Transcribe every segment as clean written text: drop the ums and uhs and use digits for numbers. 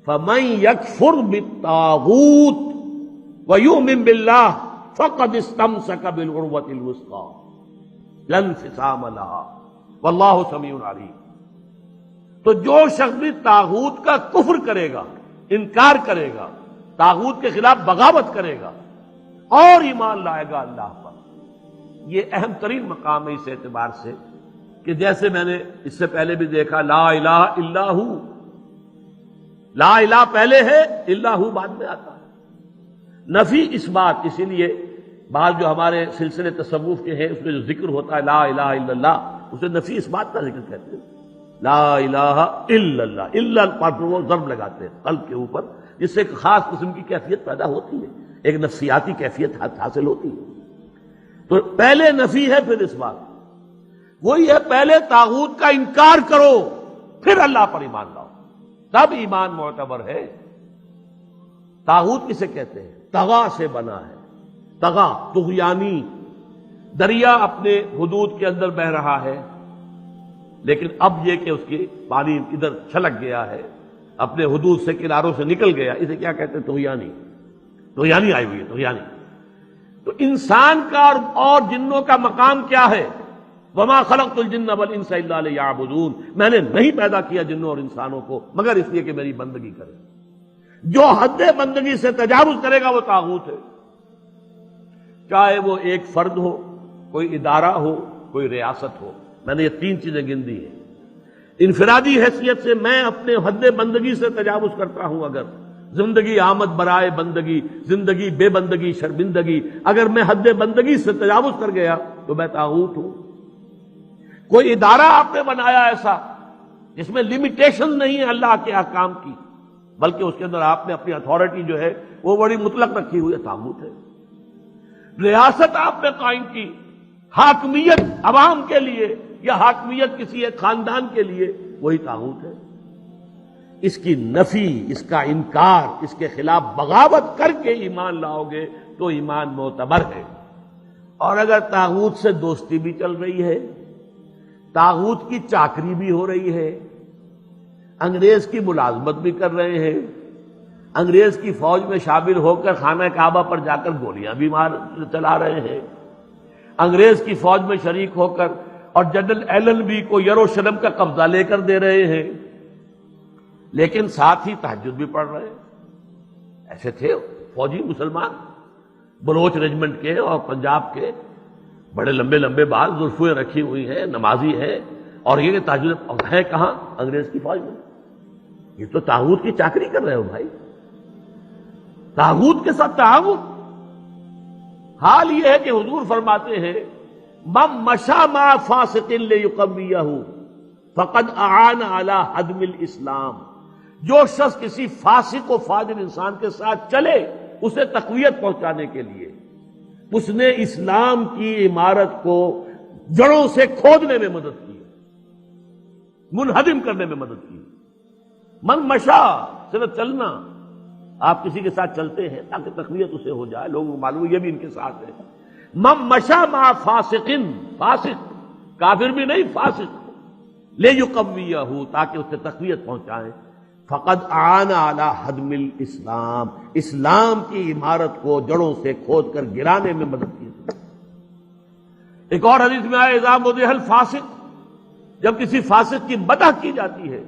فَمَن يَكْفُرْ بِالطَّاغُوتِ وَيُؤْمِن بِاللَّهِ فَقَدِ اسْتَمْسَكَ بِالْعُرْوَةِ الْوُثْقَىٰ لَا انفصام لَهَا وَاللَّهُ سَمِيعٌ عَلِيمٌ۔ تو جو شخص بھی طاغوت کا کفر کرے گا، انکار کرے گا، طاغوت کے خلاف بغاوت کرے گا اور ایمان لائے گا اللہ پر، یہ اہم ترین مقام ہے اس اعتبار سے کہ جیسے میں نے اس سے پہلے بھی دیکھا لا الہ الا ہو، لا الہ پہلے ہے، الا ہو بعد میں آتا ہے۔ نفی اس بات، اسی لیے بعض جو ہمارے سلسلے تصوف کے ہیں اس میں جو ذکر ہوتا ہے لا الہ الا اللہ، اسے نفی اس بات کا ذکر کہتے ہیں، لا الہ الا اللہ، الا پر وہ ضرب لگاتے ہیں قلب کے اوپر، جس سے ایک خاص قسم کی کیفیت پیدا ہوتی ہے، ایک نفسیاتی کیفیت حاصل ہوتی ہے۔ تو پہلے نفی ہے پھر اس بات، وہی ہے پہلے طاغوت کا انکار کرو پھر اللہ پر ایمان لاؤ، تب ایمان معتبر ہے۔ طاغوت کسے کہتے ہیں؟ طغا سے بنا ہے، طغا طغیانی، دریا اپنے حدود کے اندر بہ رہا ہے لیکن اب یہ کہ اس کی پانی ادھر چھلک گیا ہے، اپنے حدود سے کناروں سے نکل گیا، اسے کیا کہتے ہیں؟ طغیانی، طغیانی آئی ہوئی ہے، طغیانی۔ تو انسان کا اور جنوں کا مقام کیا ہے؟ وما خلقت الجن والانس الا لیعبدون، میں نے نہیں پیدا کیا جنوں اور انسانوں کو مگر اس لیے کہ میری بندگی کرے۔ جو حد بندگی سے تجاوز کرے گا وہ طاغوت ہے، چاہے وہ ایک فرد ہو، کوئی ادارہ ہو، کوئی ریاست ہو۔ میں نے یہ تین چیزیں گن دی ہیں۔ انفرادی حیثیت سے میں اپنے حد بندگی سے تجاوز کرتا ہوں، اگر زندگی آمد برائے بندگی، زندگی بے بندگی شرمندگی، اگر میں حد بندگی سے تجاوز کر گیا تو میں طاغوت ہوں۔ کوئی ادارہ آپ نے بنایا ایسا جس میں لمیٹیشن نہیں ہے اللہ کے احکام کی، بلکہ اس کے اندر آپ نے اپنی اتھارٹی جو ہے وہ بڑی مطلق رکھی ہوئی ہے، طاغوت ہے۔ ریاست آپ نے قائم کی، حاکمیت عوام کے لیے یا حاکمیت کسی ایک خاندان کے لیے، وہی طاغوت ہے۔ اس کی نفی، اس کا انکار، اس کے خلاف بغاوت کر کے ایمان لاؤ گے تو ایمان معتبر ہے۔ اور اگر طاغوت سے دوستی بھی چل رہی ہے، طاغوت کی چاکری بھی ہو رہی ہے، انگریز کی ملازمت بھی کر رہے ہیں، انگریز کی فوج میں شامل ہو کر خانہ کعبہ پر جا کر گولیاں بھی چلا رہے ہیں، انگریز کی فوج میں شریک ہو کر اور جنرل ایلن بی کو یروشلم کا قبضہ لے کر دے رہے ہیں، لیکن ساتھ ہی تہجد بھی پڑھ رہے ہیں۔ ایسے تھے فوجی مسلمان بلوچ ریجمنٹ کے اور پنجاب کے، بڑے لمبے لمبے بال، زلفیں رکھی ہوئی ہیں، نمازی ہیں، اور یہ کہ تہجد ہے کہاں؟ انگریز کی فوج میں۔ یہ تو طاغوت کی چاکری کر رہے ہو بھائی، طاغوت کے ساتھ تعاون۔ حال یہ ہے کہ حضور فرماتے ہیں من مشى مع فاسق ليقويه فقد اعان على هدم الاسلام، جو شخص کسی فاسق و فاجر انسان کے ساتھ چلے اسے تقویت پہنچانے کے لیے، اس نے اسلام کی عمارت کو جڑوں سے کھودنے میں مدد کی، منہدم کرنے میں مدد کی۔ من مشا صرف چلنا، آپ کسی کے ساتھ چلتے ہیں تاکہ تقویت اسے ہو جائے، لوگوں کو معلوم یہ بھی ان کے ساتھ ہے۔ من مشا مع فاسق، فاسق کافر بھی نہیں، فاسق لیقویہ، تاکہ اسے تقویت پہنچائیں۔ فقد اعان علی ہدم الاسلام، اسلام کی عمارت کو جڑوں سے کھود کر گرانے میں مدد کی۔ ایک اور حدیث میں آیا اذا مدح الفاسق، جب کسی فاسق کی مدح کی جاتی ہے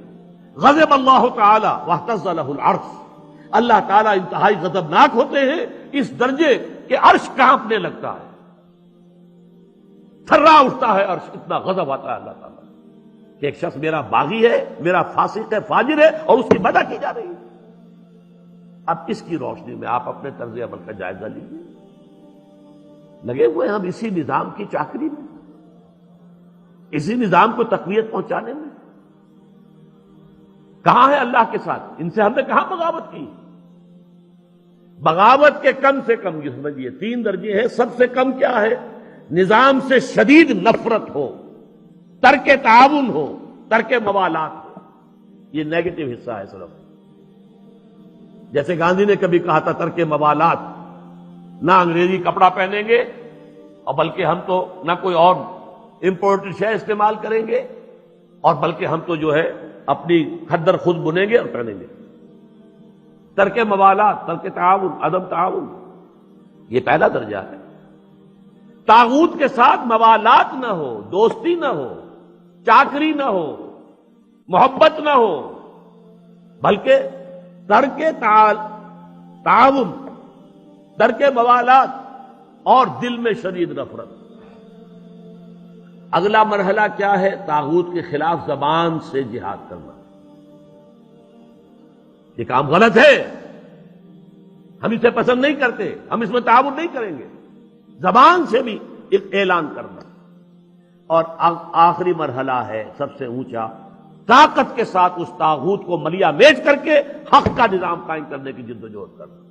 غضب اللہ تعالی واہتز لہ العرش، اللہ تعالیٰ انتہائی غضبناک ہوتے ہیں اس درجے کہ عرش کانپنے لگتا ہے، تھرا اٹھتا ہے عرش، اتنا غضب آتا ہے اللہ تعالیٰ کہ ایک شخص میرا باغی ہے، میرا فاسق ہے، فاجر ہے، اور اس کی مدح کی جا رہی ہے۔ اب اس کی روشنی میں آپ اپنے طرز عمل کا جائزہ لیجیے۔ لگے ہوئے ہم اسی نظام کی چاکری میں، اسی نظام کو تقویت پہنچانے میں۔ کہاں ہے اللہ کے ساتھ؟ ان سے ہم نے کہاں بغاوت کی؟ بغاوت کے کم سے کم یہ سمجھیے 3 درجے ہیں۔ سب سے کم کیا ہے؟ نظام سے شدید نفرت ہو، ترک تعاون ہو، ترک موالات ہو، یہ نیگیٹو حصہ ہے صرف۔ جیسے گاندھی نے کبھی کہا تھا ترک موالات، نہ انگریزی کپڑا پہنیں گے اور بلکہ ہم تو نہ کوئی اور امپورٹڈ شے استعمال کریں گے، اور بلکہ ہم تو جو ہے اپنی کھدر خود بنیں گے اور پہنیں گے۔ ترک موالات، ترک تعاون، عدم تعاون، یہ پہلا درجہ ہے۔ طاغوت کے ساتھ موالات نہ ہو، دوستی نہ ہو، چاکری نہ ہو، محبت نہ ہو، بلکہ ترک تعاون، ترک موالات اور دل میں شدید نفرت۔ اگلا مرحلہ کیا ہے؟ طاغوت کے خلاف زبان سے جہاد کرنا۔ یہ کام غلط ہے، ہم اسے پسند نہیں کرتے، ہم اس میں تعاون نہیں کریں گے، زبان سے بھی ایک اعلان کرنا۔ اور آخری مرحلہ ہے سب سے اونچا، طاقت کے ساتھ اس طاغوت کو ملیا میٹ کر کے حق کا نظام قائم کرنے کی جدوجہد کرنا۔